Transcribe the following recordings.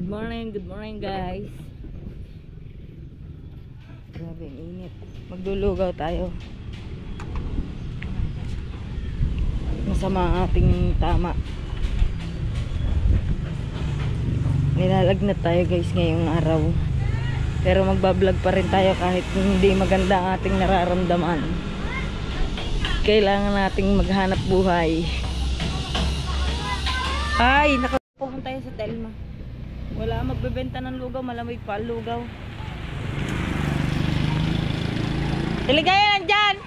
Good morning guys. Grabe ang init. Maglulugaw tayo. Masama ang ating tama. Nilalagnat tayo guys ngayong araw. Pero magbablog pa rin tayo kahit hindi maganda ang ating nararamdaman. Kailangan nating maghanap buhay. Ay, nakapuhan tayo sa Telma. Wala magbebenta ng lugaw, malamig pa ang lugaw. Tiligaya, nandyan!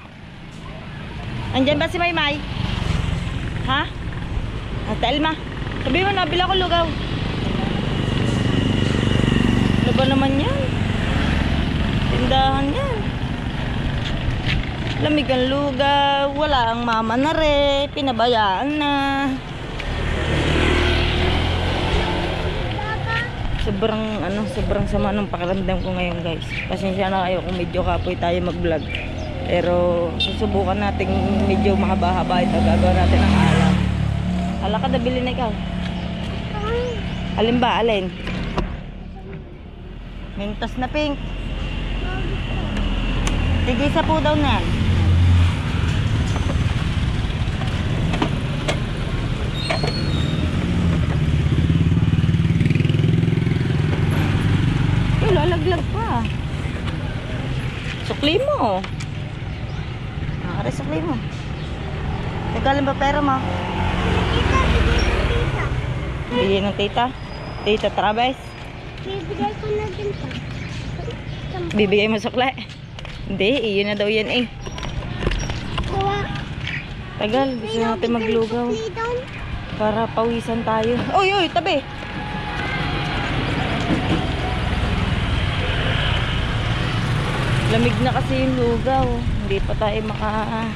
Nandyan ba si Maymay? Ha? At Telma, sabi mo, nabila ko lugaw. Ano ba naman yan? Tindahan yan. Lamig ang lugaw, wala ang mama na rin, pinabayaan na. Sobrang sama ng pakiramdam ko ngayon guys. Pasensya na kayo kung medyo kapoy tayo mag-vlog. Pero susubukan nating medyo mahaba-haba ito. Gagawa natin ang alam. Hala ka, nabili na ikaw. Alin ba? Alin? Mintos na pink. Tigisa po daw na. Lalaglag pa. Sukli mo. Nakakari sukli mo. Teka lang ba pera mo? Bigyan ng tita. Tita Travis. Bibigay ko na din pa. Bibigay mo sukli? Hindi, iyon na daw yan eh. Tagal, gusto natin maglugaw. Para pawisan tayo. Uy, uy, tabi. Lamig na kasi yung lugaw. Hindi pa tayo makakain.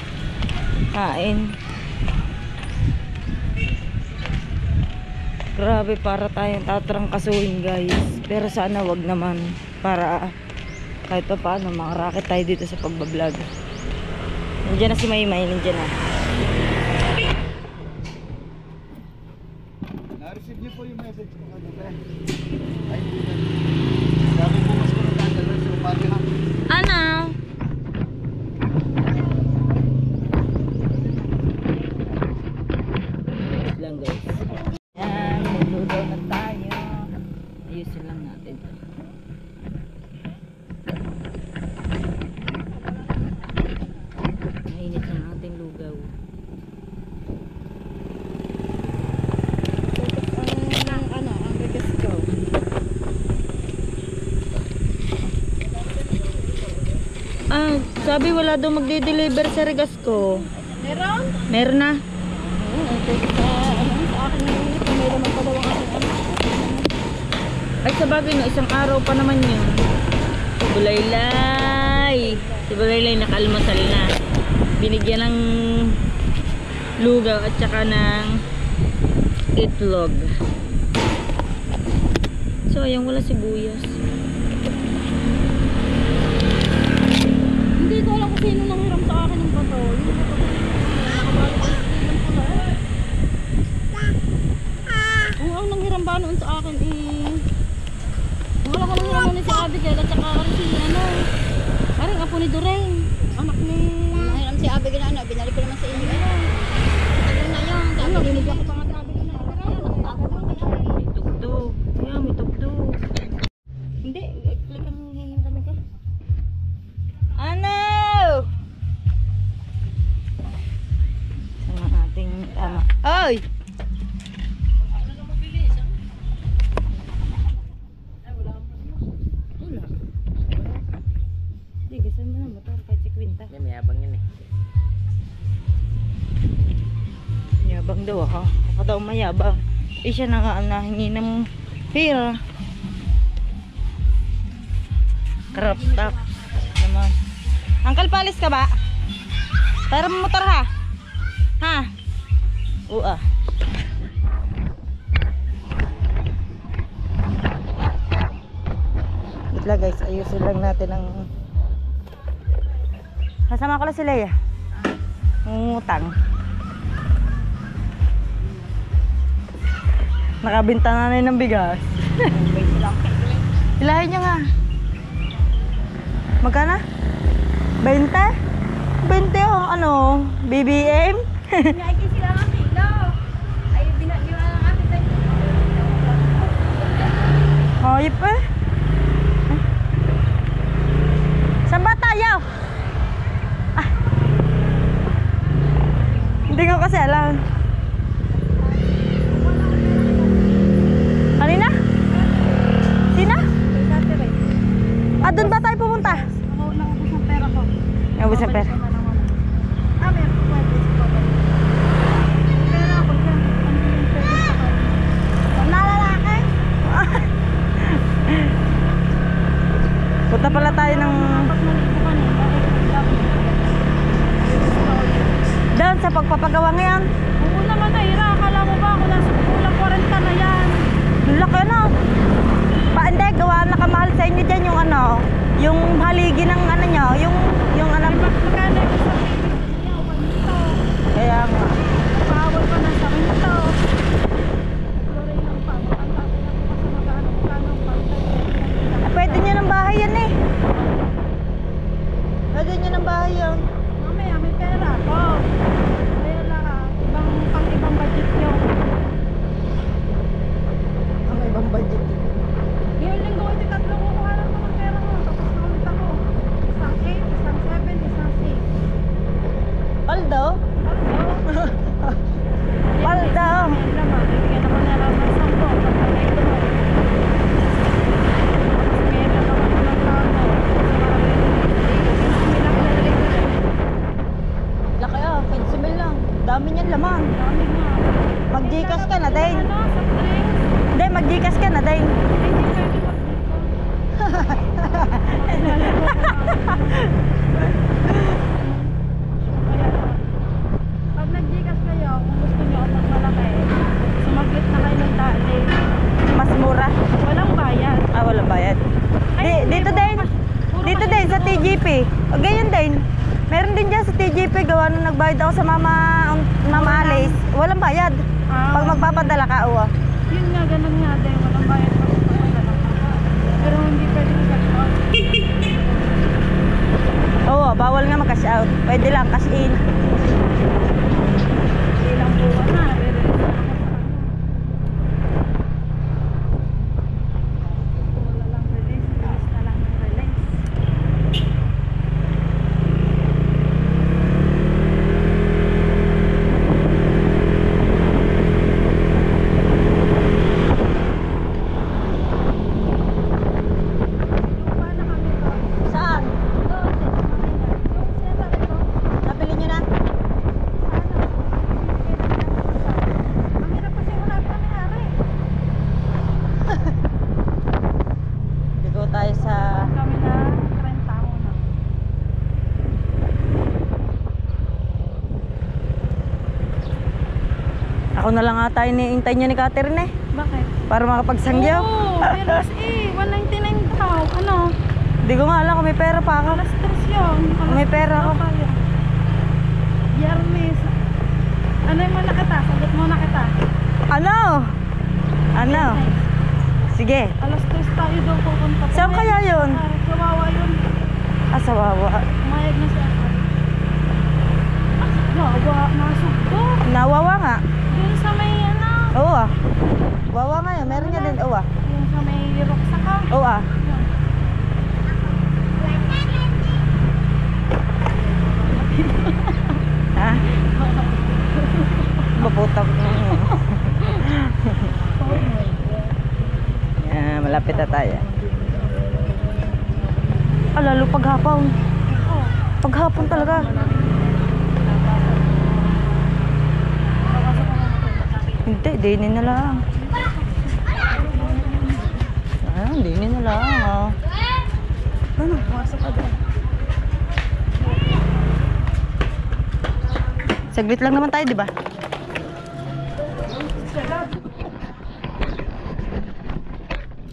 Grabe, para tayong tatrangkasuhin guys. Pero sana wag naman. Para kahit pa paano makaraket tayo dito sa pagbablog. Nandiyan na si Maymay. Nandiyan na. Na-receive niyo po yung message ko. Ay, sabi po mas ko nagkakaroon sa upati ha. Ano? Lang guys. Yan, maglugaw na tayo. Ayusin lang natin ito. Mainit ang ating lugaw. Ang bigas ko. Sabi wala daw magde-deliver sa regas ko. Meron? Meron na. Ay sa bagay no, isang araw pa naman yun. Bulaylay. Si Bulaylay nakalmasal na. Binigyan ng lugaw at saka ng itlog. So ayun, wala sibuyas. Hindi ko alam kung sino nanghiram sa akin ng bato. Kung ang nanghiram ba noon sa akin wala ka nanghiram mo ni si Abigail at saka si parang apo ni Doreen, anak ni nanghiram si Abigail na binalik ko naman sa inyo ano na yun, sabi binigyan ko pa nga sa Abigail na May tugtog. Yeah, may tugtog. Hindi, click ang kami ka. Ano? Sama ating tama. Oy! Wala. Hindi, gasan mo na motor kahit si Quinta. May abang yan eh. Yabang daw ako. Ako daw mayabang. Eh siya na nga ang nahingi ng pera. Crop top naman. Uncle, palis ka ba? Tara mo motor ha? Ha? Oo. Wait guys, ayusin lang natin ang kasama ko lang sila ya. Ngutang. Nakabinta na ng bigas. Hilahin nyo nga. Magkano? 20? 20 oh, ano? BBM? Ay, sila ang kilo. Ay, binagyo ang akin tayo. Hayop eh. Saan ba tayo? Ah. Hindi ko kasi alam. Kanina? Sina? Ah, doon ba tayo pumunta? Naubos ang pera ko. Naubos ang pera. Ah, meron ko pwede. Pera ako dyan. Ano yung pwede sa kanya? Nalalaki? Punta pala tayo ng... Doon sa pagpapagawa ngayon. Oo naman na, Ira. Akala mo ba ako nasa kulang 40 na yan? Laki ano? Hindi, gawa nakamahal sa inyo dyan yung ano, yung haligi ng ano nyo, yung ano. Magkano yung isang baby niya o panito? Kaya nga. Bawal pa na sa akin ito. Florin ng pa. Matanda ko na po kasi magkano ang pantay. Pwede nyo ng bahay yan eh. Pwede nyo ng bahay yan. Mamaya may pera ako. Kaya lang ibang budget nyo. Ang ibang budget. Yung linggo ito tatlo kukuha lang ng pera mo. Tapos naulit ako. Isang 8, isang 7, isang 6. Paldo? Paldo. Yan naman. Bibigyan ako na lang ng 10. Pagkakay ito mo. Tapos ngayon lang naman ko ng tao. Laki ah, 15 mil lang. Dami niyan laman. Dami nga. Mag-Gcash ka na, Deng. Ano? Sa drinks? Hindi, mag-Gcash ka na, Deng. Hindi pwede mag-dito. Pag nag-Gcash kayo, kung gusto nyo ang malaki, sumaglit na kayo ng dali. Mas mura. Walang bayad. Ah, walang bayad. Ay, Dito hindi, din. puro Dito kasi din sa doon. TGP. O ganyan din. Meron din dyan sa TGP. Gawa nung nagbayad ako sa Mama Alice. Walang bayad. Ah, Pag magpapadala ka, uwa. yun nga, ganun nga din. Walang bayad pag magpapadala ka. Pero hindi pwede mag-cash out. Oo, bawal nga mag-cash out. Pwede lang cash in. Ilang buwan na, nare-release na ako sa kanya. Wala lang release na lang ng release. Lupa na kami doon. Saan? Doon, yung sinasabi ko, Nabili nyo na? ang hirap kasi hanapin na may-ari. Ligo tayo sa... Kami na 30 muna. Ako na lang ata iniintay nyo ni Catherine eh. Bakit? Para makapagsangyaw. Oo, pero 199 daw. Ano? Hindi ko nga alam kung may pera pa ako. Alas 3 yun. May pera ako. Yarmes. Ano yung muna kita? Sagot muna kita. Ano? Ano? Sige. Alas 3 tayo daw pupunta. Saan kaya yun? Kawawa yun. Ah, sa Wawa. Umayag na siya. Wawa, nasugbo. Nawawa nga. Dun sa may ano. Oo ah. Wawa nga yun. Meron niya din. Oo ah. Yung sa may ruksaka. Oo ah. Yun. Ha? Maputak mo. Yan, malapit na tayo. Ah, lalo paghapon. Oo. Paghapon talaga. Hindi, dinin na lang. Ah, dinin na lang. Ah. Ano? Pumasok ka doon. Saglit lang naman tayo, di ba?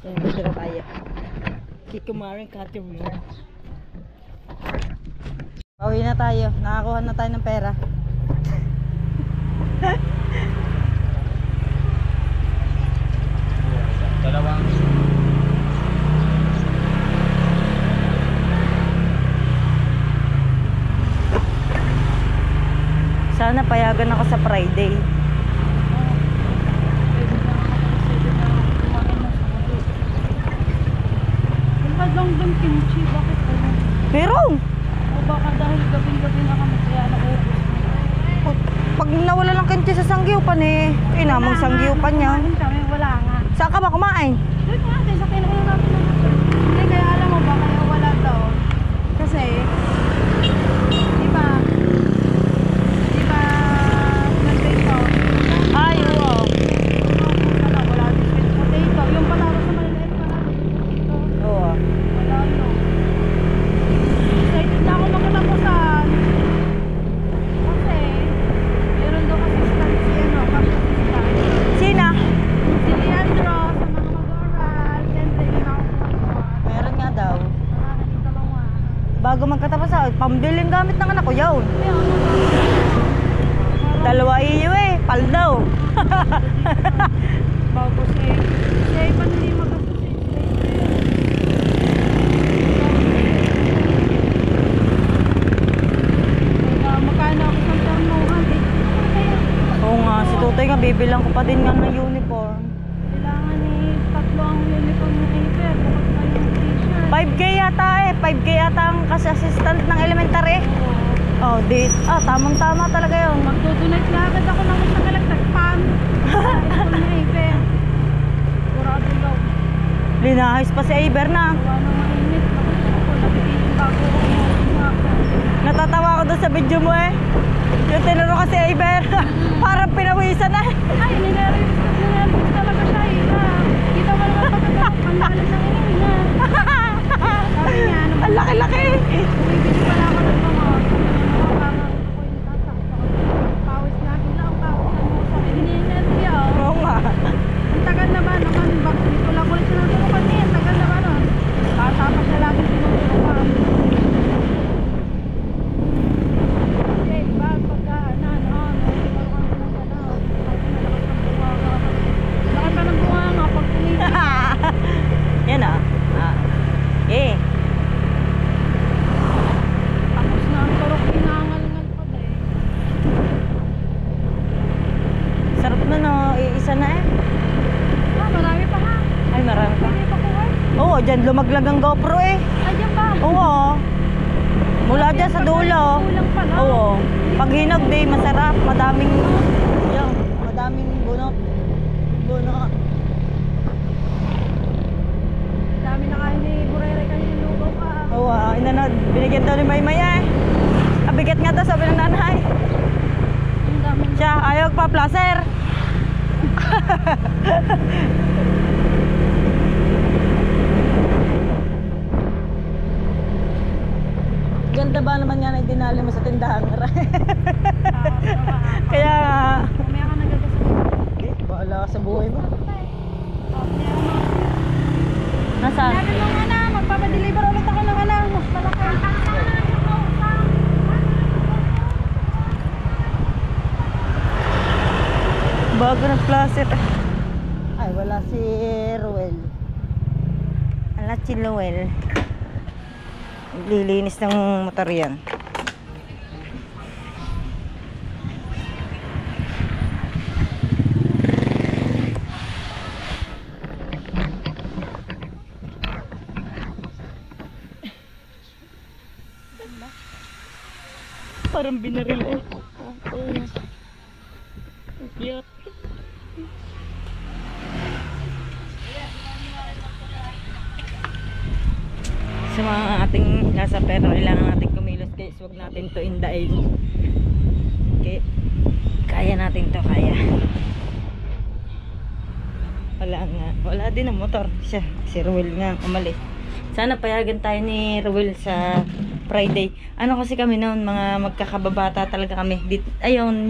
Ayan, dito na tayo. Kikumarin Catherine. Pauwi na tayo. Nakakuha na tayo ng pera. Dalawang Sana payagan ako sa Friday. Long doon kimchi, bakit ano? Meron! O baka dahil gabi-gabi na kami kaya naubos na. Pag nawala ng kimchi sa sanggiyupan eh. Namang sanggiyupan niya. Kumain kami, wala nga. Saan ka ba kumain? Doon nga, sa kinain natin na natin. Hindi, kaya alam mo ba, kaya wala daw. Kasi, di ba, nandito, Ay, oo. wala din sweet potato. Yung pataro sa maliliit pa natin, ito, Oo. wala yun. Excited na ako magkatapusan. Kasi, meron daw assistant si campus assistant. Sina? Si Leandro, sa mga mag-oral, siyempre, yun ako kumuha. Meron nga daw. Nakakanig dalawa. Bago magkatapos pambiling gamit ng anak ko yun. Kaya ako Dalawa iyo eh. Pal daw. bago siya. Siya ay panili magastos eh. Kaya magkano ako sa turnuhan eh. Kaya Oo nga, si Tutoy nga bibilang ko pa din nga ng uniform. kailangan eh, tatlo ang uniform ng Aper. Kapag pa yung t-shirt. 5K yata eh. 5K yata ang kasi assistant ng elementary. Oh, tamang-tama talaga yun. Magdudunate na agad ako ng sa kalagtag pan. Uniform ng Aper. Sigurado daw. Linahis pa si Iber na. Gawa ng mainit. Ako nabibiling bago ako ako. Natatawa ko doon sa video mo eh. Yung tinuro ka si Iber. Parang pinawisan na. Ay, ninervous talaga siya eh. Kita mo naman pagkakapag pandalan ng ina. Sabi niya, ano, Ang laki-laki. bumibili pala ako ng mga parang ako yung tatak. Pawis natin lang, pawis na mo sa akin. Hininervy oh. Oo nga. Ang tagal na ba naman, bakit dito lang ulit sinuturukan niya? Ang tagal na ba nun? Bata pa siya lagi sinuturukan. Kasi, ba, pagka, sinuturukan ko ng gano'n. Laki pa ng bunga nga, pag tumigil. Yan ah. Eh. Tapos na ang turok, inangal-ngal pa din. Sarap na no. Isa na eh. Marami pa ha. Ay, marami pa. Hindi pa kuha. Oo, dyan lumaglag ang GoPro eh. Ay, dyan ba? Oo. Mula dyan sa dulo. Kulang pala. Oo. Pag hinog day, masarap. Madaming bunot. Bunot. Dami na kain ni Burere kanina lugaw pa. Oo, binigyan daw ni Maymay eh. Abigat nga daw, sabi ng nanay. Ang dami. Siya, ayaw pa, placer. Ganda ba naman yan ay dinali mo sa tindahan? Kaya nga. Kumaya ka nagagasal. Bahala ka sa buhay mo. Kumaya ka mga. Nasaan? Sabi mo nga na, magpapadeliver ulit ako ng mas malaki. Bago nag-placer. Ay, wala si Ruel. Ala, si Ruel. Lilinis ng motor yan. Parang binaril eh. Cute. Sa mga ating nasa pera, kailangan natin kumilos guys. Huwag natin to indain. Okay. Kaya natin to, kaya. Wala nga. Wala din ang motor. Siya, si Ruel nga umalis. Sana payagan tayo ni Ruel sa Friday. Ano kasi kami noon, mga magkakababata talaga kami. Ayun,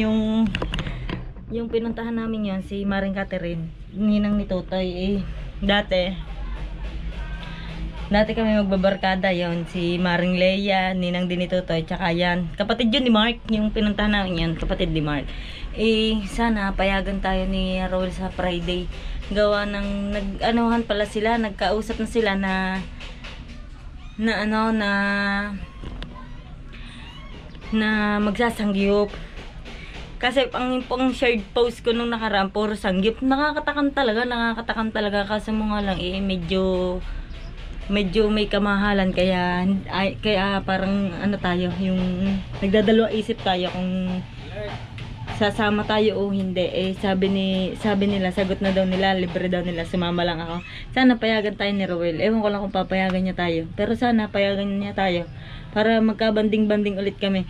yung pinuntahan namin yon si Maring Catherine, ninang ni Totoy eh. Dati kami magbabarkada yon si Maring Leia, ninang din ni Totoy, tsaka yan. Kapatid yun ni Mark, yung pinuntahan namin yan, kapatid ni Mark. Eh, sana payagan tayo ni Roel sa Friday. gawa ng nag-anuhan pala sila, nagkausap na sila na magsasangyup. Kasi ang shared post ko nung nakaraan, puro sangyup. Nakakatakam talaga. Kasi mo nga lang, medyo may kamahalan. Kaya parang tayo, yung nagdadalawa isip tayo kung sasama tayo o hindi. Sabi nila, sagot na daw nila, libre daw nila, sumama lang ako. Sana payagan tayo ni Rowel. Ewan ko lang kung papayagan niya tayo. Pero sana payagan niya tayo para magkabanding-banding ulit kami.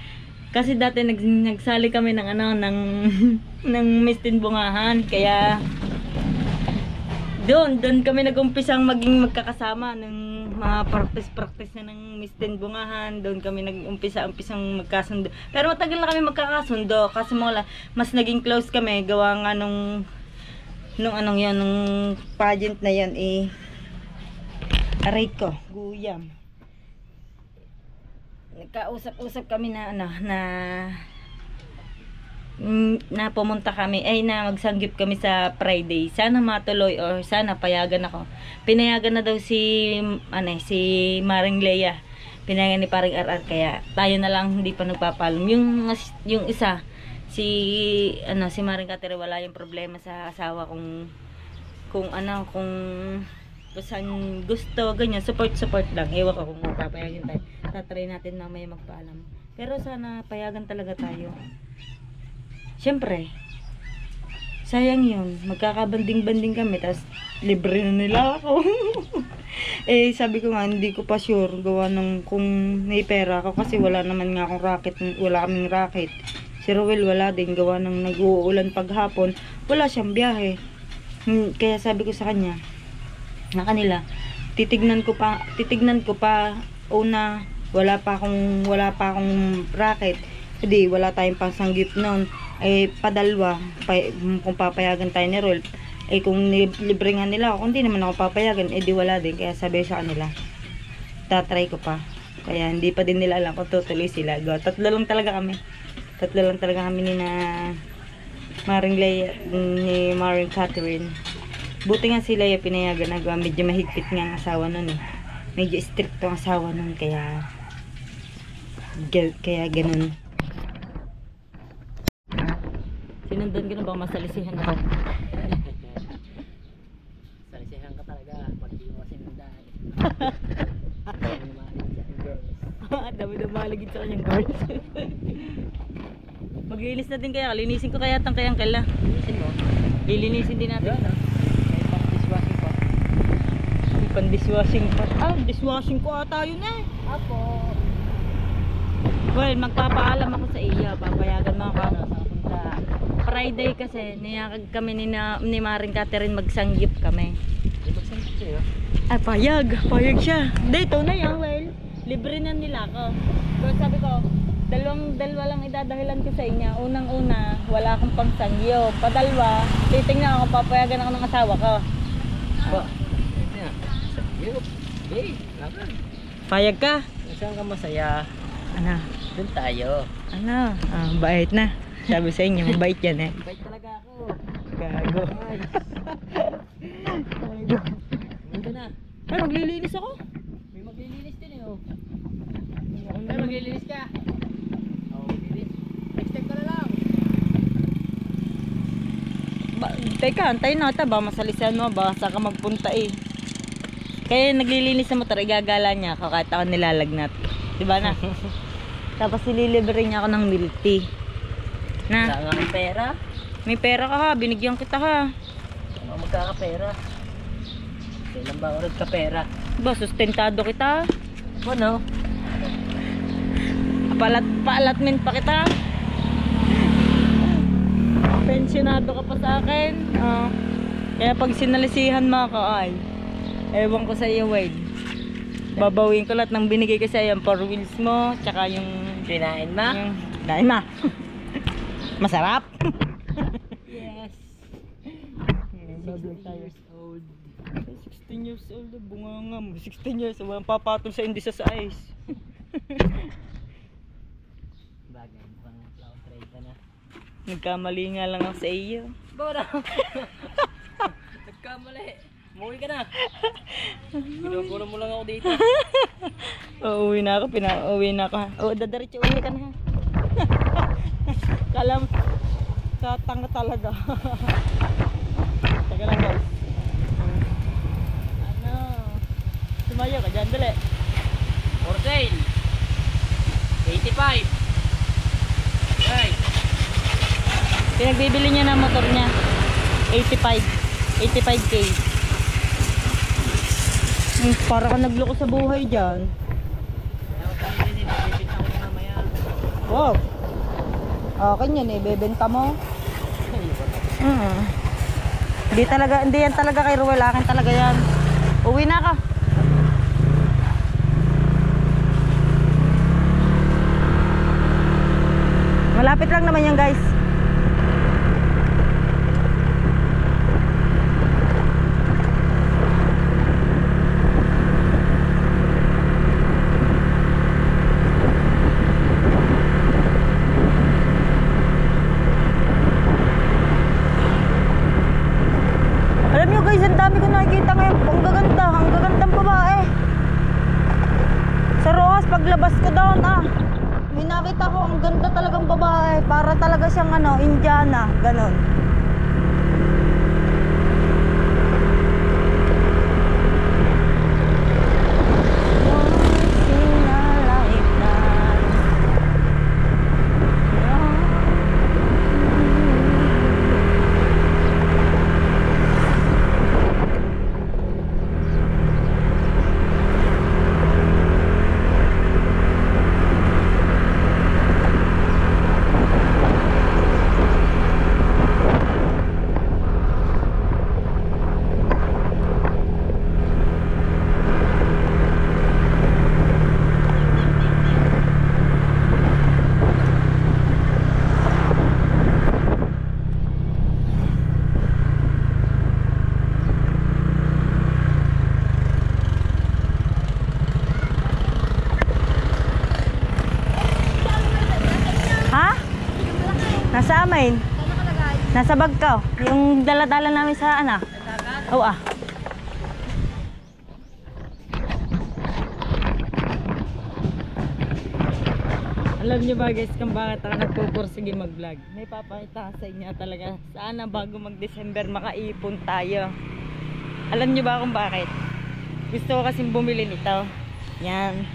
Kasi dati nagsali kami ng ng Mistin Bungahan. Kaya doon kami nag-umpisang maging magkakasama ng mga practice na ng Mistin Bungahan. Doon kami nag-umpisang magkasundo. Pero matagal na kami magkakasundo kasi mas naging close kami gawa nga nung pageant na yan aray ko, guyam. Nagkausap kami na pumunta kami na magsanggip kami sa Friday. Sana matuloy or sana payagan ako. Pinayagan na daw si Maring Leia. Pinayagan ni Paring RR, kaya tayo na lang hindi pa nagpapaalam. Yung isa si Maring Katere, wala yung problema sa asawa kung saan gusto, ganyan, support lang. Ewan ko kung papayagan tayo. Tatry natin mamaya magpaalam. Pero sana payagan talaga tayo. Siyempre, sayang yun. Magkakabanding-banding kami, tapos libre na nila ako. Sabi ko nga, hindi ko pa sure gawa ng kung may pera ako kasi wala naman nga akong racket, wala kaming racket. Si Rowel wala din, gawa ng nag-uulan paghapon, wala siyang biyahe. Kaya sabi ko sa kanya, na kanila, titignan ko pa una, wala pa akong racket. Hindi, wala tayong pangsanggip noon. Padalwa, kung papayagan tayo ni Rowel, kung libre nga nila ako, hindi naman ako papayagan, di wala din. Kaya sabi sa kanila, tatry ko pa. Kaya hindi pa din nila alam kung tutuloy sila. Tatlo lang talaga kami ni Maring Leia, ni Maring Catherine. Buti nga sila yung pinayagan na medyo mahigpit nga ang asawa nun medyo strict ang asawa nun, kaya ganun. Sinundan ka na ba masalisihan ako? Salisihan ka talaga pag di mo sinundan. Dami na maligid sa kanyang girls. Maglinis na din kaya, linisin ko kaya kayang kaila. Linisin mo? Lilinisin din natin. May pang-dishwashing pa. Dishwashing ko ata yun Apo. Well, magpapaalam ako sa iyo. Papayagan mo ako. Friday kasi, niyakag kami ni Maring Catherine, magsanggip kami. Di magsanggip sa'yo? Payag siya. Dito na yan, well, libre na nila ako. So sabi ko, dalawa lang idadahilan ko sa inyo. Unang-una, wala akong pangsanggip. Padalwa, titingnan ako, papayagan ako ng asawa ko. Payag ka? Saan ka masaya? Ano? Doon tayo. Bait na. Sabi sa inyo, mabait yan Bait talaga ako. Gago. Dito na. Ay, maglilinis ako. May maglilinis din Ay, maglilinis ka. Maglilinis. Next time ka na lang. Teka, antayin na ata ba? Masalisan mo ba? Saan ka magpunta Kaya naglilinis sa motor, igagala niya ako kahit ako nilalagnat. Diba na? Tapos ililibre niya ako ng milk tea. Na? Wala nga kang pera. May pera ka ha, binigyan kita ha. Ano magkakapera? Kailan ba ako nagkapera? Ba, sustentado kita. Ano? Paalatment pa kita. Pensionado ka pa sa akin. Kaya pag sinalisihan mo ako, ewan ko sa iyo, Wade. Babawin ko lahat ng binigay ko sa iyo. Yung 4 wheels mo, tsaka yung... Kinain ma? Kinain ma. Masarap. Yes. 16 years old. 16 years old, bunga mo. 16 years, walang papatol sa hindi sa ice. Bagay, mukhang flower trade ka na. Nagkamali nga lang ako sa iyo. Bora! nagkamali. Umuwi ka na. Pinupuno mo lang ako dito. Uuwi na ako, pinauwi na ako ha. Oo, dadaritso uwi ka na ha. Kalam, tatanga talaga. Teka lang guys. Ano? Sumayo ka dyan, dali. For sale. 85. Right. Pinagbibili niya ng motor niya. 85K. Para ka nagloko sa buhay dyan. Wow. Akin yan eh, bebenta mo. Hindi yan talaga kay Ruel, akin talaga yan. Uwi na ka. Malapit lang naman yan guys. Alam nyo guys, ang dami ko nakikita ngayon. Ang gagandang babae. Sa Rojas, paglabas ko doon may nakita ko, ang ganda talagang babae. Para talaga siyang Indiana, ganon. Nasa amin? Nasa bag ka. Yung dala-dala namin sa Oo Alam niyo ba guys kung bakit ako nagpupursige mag-vlog? May papakita sa inyo talaga. Sana bago mag-December makaipon tayo. Alam niyo ba kung bakit? Gusto ko kasing bumili nito. Yan.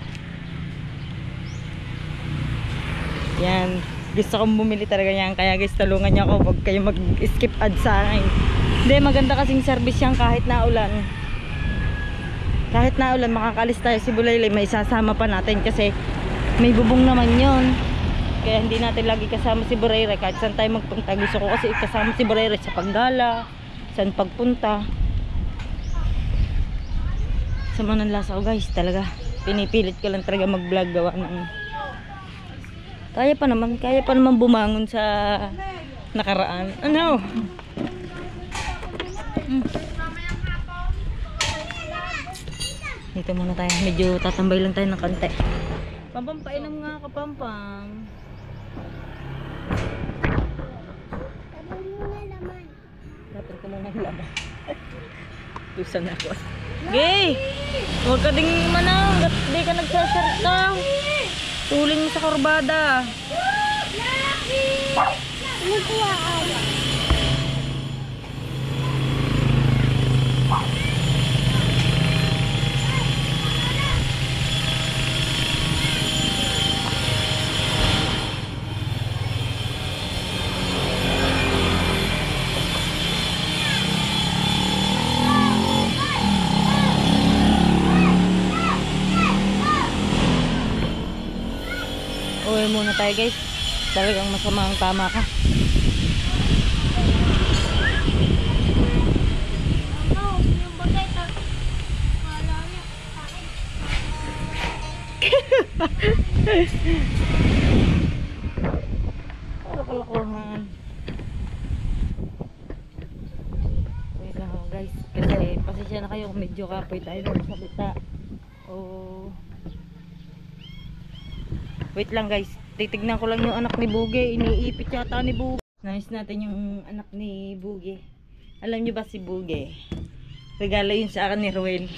Gusto kong bumili talaga yan. Kaya guys, tulungan niyo ako. Huwag kayo mag-skip ad sa akin. Hindi, maganda kasing service yan kahit na ulan. Kahit na ulan, makakalis tayo si Bulaylay. May isasama pa natin kasi may bubong naman yon. Kaya hindi natin lagi kasama si Bulaylay. Kahit saan tayo magpunta. Gusto ko kasi kasama si Bulaylay sa paggala, saan pagpunta. Sama ng lasa ko guys, talaga. Pinipilit ko lang talaga mag-vlog gawa ng... Kaya pa naman bumangon sa nakaraan. Dito muna tayo. Medyo tatambay lang tayo ng konti. Pampam, painom nga ka, Pampam. Dapat ko muna laban. Tusan ako. Gay! Huwag ka ding manang. Di ka nagsasarta. Tuling mo sa kurbada. Uwi muna tayo guys. Talagang masama ang tama ka. Yung bagay ta. Wala niya. Kalokohan. Wait lang ako guys. Kasi pasensya na kayo kung medyo kapoy tayo ng salita. Wait lang guys. Titignan ko lang yung anak ni Buge. Iniipit yata ni Buge. Nais natin yung anak ni Buge. Alam niyo ba si Buge? Regalo yun sa akin ni Ruel.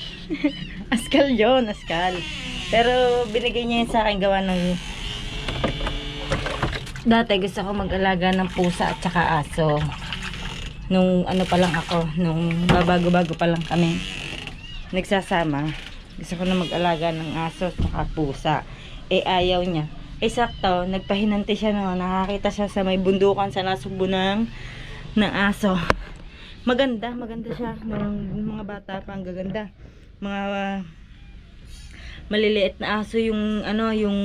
Askal yun, askal. Pero binigay niya yun sa akin gawa ng... Dati gusto ko mag-alaga ng pusa at saka aso. Nung ano pa lang ako, nung babago-bago pa lang kami nagsasama. Gusto ko na mag-alaga ng aso at saka pusa. Eh ayaw niya. Eh sakto, nagpahinante siya na nakakita siya sa may bundukan sa nasubo ng aso. Maganda siya. Nung mga bata pa, ang gaganda. Mga maliliit na aso yung ano, yung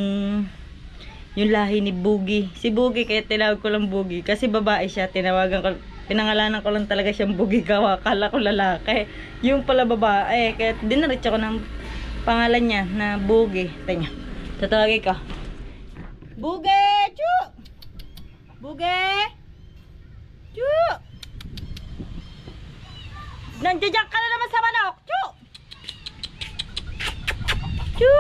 lahi ni Bugi. Si Bugi, kaya tinawag ko lang Bugi. Kasi babae siya, pinangalanan ko lang talaga siyang Bugi. Kala ko lalaki. Yung pala babae. Kaya dinaritsa ko ng pangalan niya na Bugi. Tanya, tatawagin ko. Bugi! Chu! Bugi! Chu! Nandiyan ka na naman sa manok! Chu! Chu!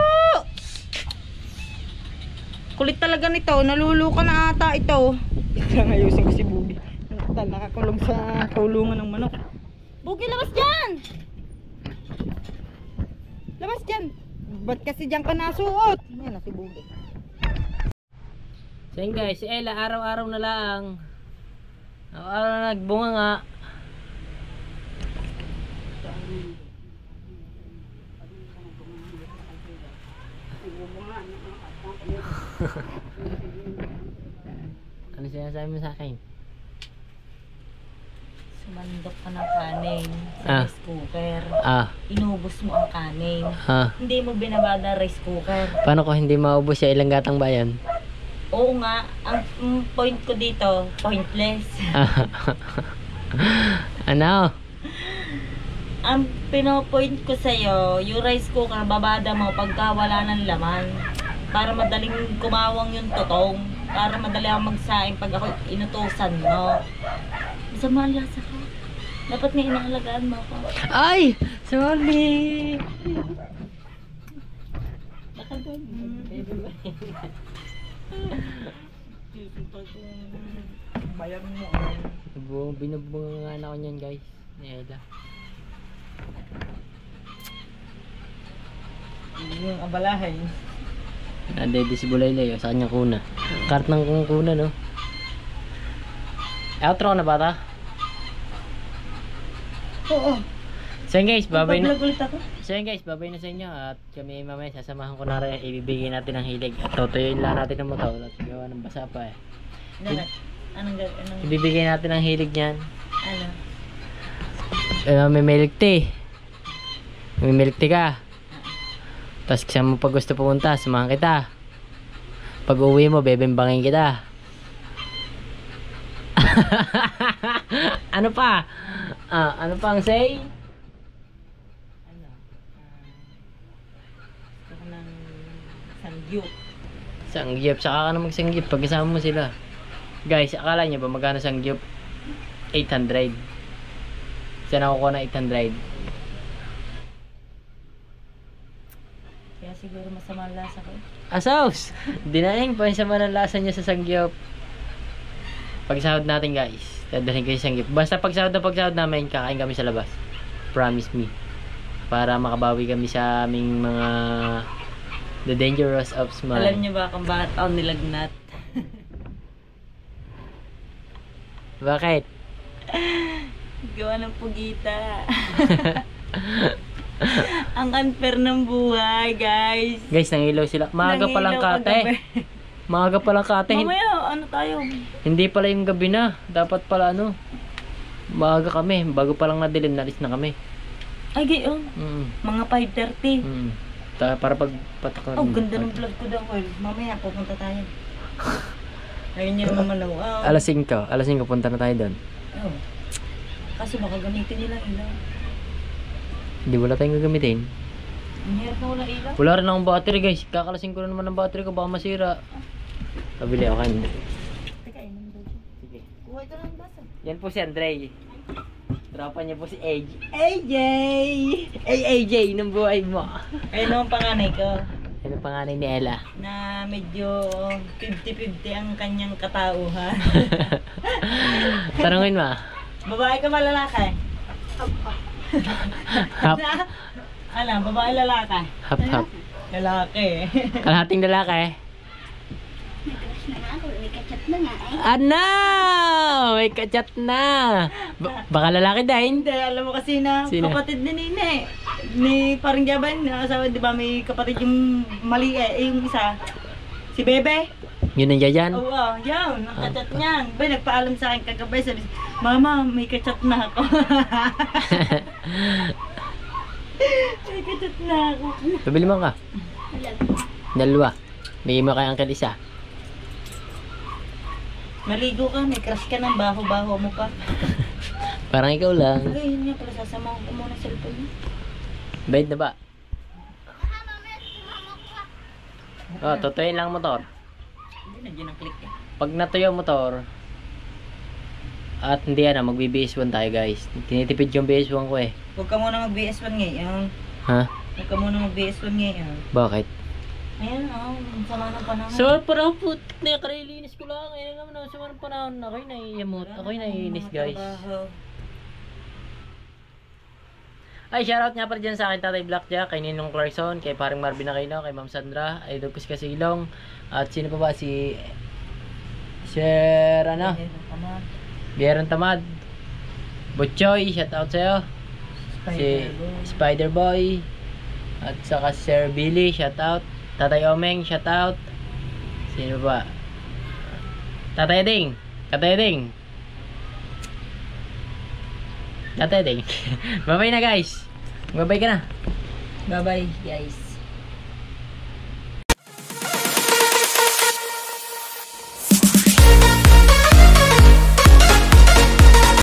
Kulit talaga nito. Naluluka na ata ito. Kaya ayusin ko si Bugi. Nakakulong sa kulungan ng manok. Bugi, labas dyan! Labas dyan! Ba't kasi dyan ka nasuot? Yan na si Bugi. So yun guys, si Ella araw-araw na lang. Araw-araw na nagbunga nga. Ano sinasabi mo sa akin? Sumandok ka ng kanin sa Ah. rice cooker. Inubos mo ang kanin. Hindi mo binabada rice cooker. Paano ko hindi maubos siya ilang gatang bayan? Oo nga, ang point ko dito, pointless. Ano? Ang pinopoint ko sa'yo, yung rice cooker, babada mo pagka wala ng laman. Para madaling kumawang yung totong. Para madali ako magsaing pag ako inutusan mo. Masama ang lasa ka. Dapat nga inaalagaan mo ako. Ay! Sorry! Bayan mo. Binubunga nga na ako niyan guys. Ni Ella. Yung abalahay. Nandede si Bulaylay sa kanyang kuna. Kart ng kuna no. Outro na bata? Oo. So yun guys, babay na. Pag-vlog ulit ako. So yun guys, babay na sa inyo. At kami mamaya sasamahan ko na rin. Ibibigay natin ang hilig. At tutuyuin lang natin ang motor. At gawa ng basa pa eh. Anong Ibibigay natin ang hilig niyan. ano? May milk tea. May milk tea ka. Tapos kasama mo pag gusto pumunta, samahan kita. Pag uwi mo, bebembangin kita. Ano pa? Ano pa ang say? Gusto ko ng sangyup. Sangyup. Saka ka na magsangyup pag kasama mo sila. Guys, akala nyo ba magkano sangyup? 800. Saan ako kuha na 800? Kaya siguro masama ang lasa ko. Asaus! Dinaing pa yung sama ng lasa niya sa sangyup. Pagsahod natin guys, dadalhin kayo sa sangyup. Basta pagsahod namin, kakain kami sa labas. Promise me. Para makabawi kami sa aming mga The Dangerous of Smile. Alam niyo ba kung bakit ako nilagnat? Bakit? Gawa ng pugita. Ang unfair ng buhay, guys. Guys, nangilaw sila. Maaga pa lang Nangilaw kate. kagabi. Maaga pa lang kate. Mamaya, ano tayo? Hindi pala yung gabi na. Dapat pala ano. Maaga kami. Bago pa lang nadilim, nalis na kami. Ay, gayon. Mga 5:30. Para pagpatak Oh, ganda ng vlog ko daw, Will. Mamaya, pupunta tayo. Ayun niya naman malaw. Alas 5 punta na tayo doon. Oh. Kaso baka gamitin nila ilaw. Hindi wala tayong gagamitin. Ang hirap na wala ilaw. Wala rin akong battery guys. Kakalasin ko na naman ng battery ko, baka masira. Pabili ako kanin. Teka, inom daw siya. Sige. Kuha ito ng basa. Yan po si Andre. Tropa niya po si AJ. AJ! AJ ng buhay mo. Ayun ang panganay ko. Yan ang panganay ni Ella. Na medyo 50-50 ang kanyang katauhan. Tanungin mo. Babae ka ba lalaki? Hap. Ano, babae lalaki? Hap, hap. Lalaki. Kalahating lalaki. May crush na nga ako. May kachat na nga eh. Ano? May kachat na. Baka lalaki din. Hindi, alam mo kasi na Sino? kapatid ni Nine. Ni parang Jaban, asawa, di ba may kapatid yung mali yung isa. Si Bebe. Yun ang yayan. Oo, yan, ang kachat niyan. Ba, nagpaalam sa akin kagabi, sabi, Mama, may kachat na ako. May kachat na ako. Pabili mo ka. Dalawa. Bigay mo kay Uncle isa. Maligo ka, may crush ka ng baho-baho mo pa. Parang ikaw lang. Okay, yun nga pala, sasamahan ko muna cellphone mo. Bayad na ba? Oh, tutuyin lang motor. Hindi, nandiyan ang click eh. Pag natuyo ang motor, at hindi na, mag-BS1 tayo guys. Tinitipid yung BS1 ko eh. Huwag ka muna mag-BS1 ngayon. Ha? Huwag ka muna mag-BS1 ngayon. Bakit? Ayan, ang sama ng panahon. So, parang putik na yung karilinis ko lang. Ayan naman ako, sama ng panahon. Ako'y naiiyamot. Ako'y naiinis guys. Ay, shoutout nga pala dyan sa akin Tatay Blackjack, kay Ninong Clarkson, kay Paring Marvin Aquino, kay Ma'am Sandra, ay Dugpus Kasilong, at sino pa ba si Sir ano? Bieron Tamad, Butchoy, shoutout sa'yo, si Spider Boy, at saka Sir Billy, shoutout, Tatay Omeng, shoutout, sino ba? Tatay Ding, Tatay Ding. Tatay Ding. Bye-bye na guys. Bye-bye ka na. Bye-bye, guys.